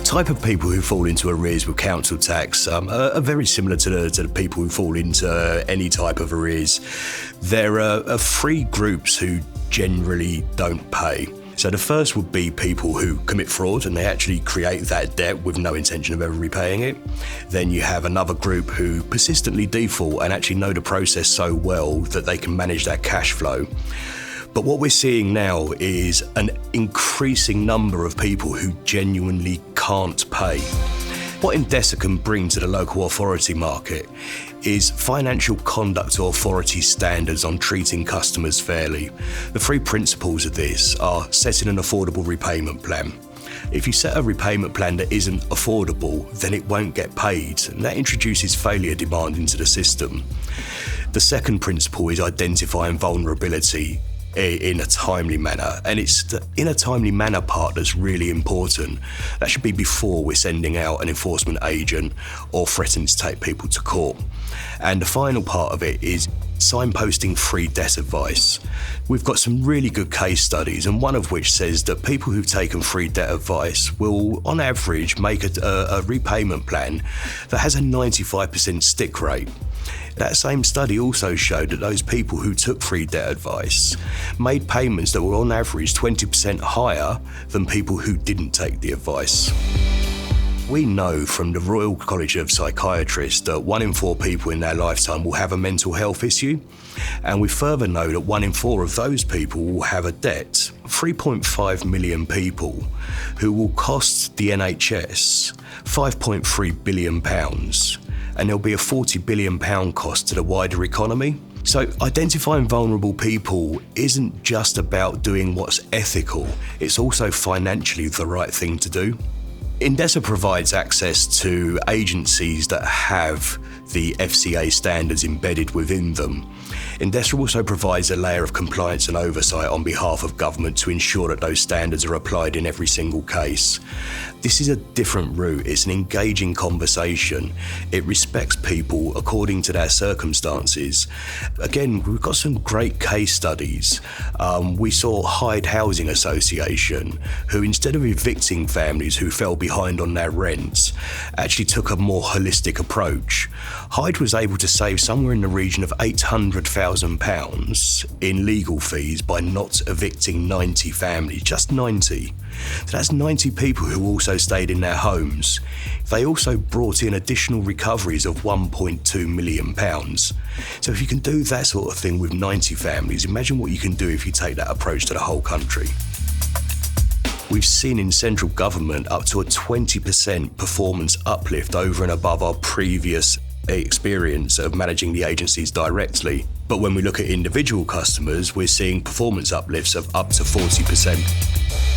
type of people who fall into arrears with council tax are very similar to the people who fall into any type of arrears. There are three groups who generally don't pay. So the first would be people who commit fraud and they actually create that debt with no intention of ever repaying it. Then you have another group who persistently default and actually know the process so well that they can manage that cash flow. But what we're seeing now is an increasing number of people who genuinely can't pay. What Endesa can bring to the local authority market is financial conduct authority standards on treating customers fairly. The three principles of this are setting an affordable repayment plan. If you set a repayment plan that isn't affordable, then it won't get paid, and that introduces failure demand into the system. The second principle is identifying vulnerability in a timely manner, and it's the in a timely manner part that's really important. That should be before we're sending out an enforcement agent or threatening to take people to court. And the final part of it is signposting free debt advice. We've got some really good case studies, and one of which says that people who've taken free debt advice will, on average, make a repayment plan that has a 95% stick rate. That same study also showed that those people who took free debt advice made payments that were on average 20% higher than people who didn't take the advice. We know from the Royal College of Psychiatrists that 1 in 4 people in their lifetime will have a mental health issue, and we further know that 1 in 4 of those people will have a debt. 3.5 million people who will cost the NHS £5.3 billion, and there'll be a £40 billion cost to the wider economy. So identifying vulnerable people isn't just about doing what's ethical, it's also financially the right thing to do. Endesa provides access to agencies that have the FCA standards embedded within them. Endesa also provides a layer of compliance and oversight on behalf of government to ensure that those standards are applied in every single case. This is a different route. It's an engaging conversation. It respects people according to their circumstances. Again, we've got some great case studies. We saw Hyde Housing Association, who instead of evicting families who fell behind on their rents, actually took a more holistic approach. Hyde was able to save somewhere in the region of £800,000 in legal fees by not evicting 90 families, just 90. So that's 90 people who also stayed in their homes. They also brought in additional recoveries of £1.2 million. So if you can do that sort of thing with 90 families, imagine what you can do if you take that approach to the whole country. We've seen in central government up to a 20% performance uplift over and above our previous experience of managing the agencies directly. But when we look at individual customers, we're seeing performance uplifts of up to 40%.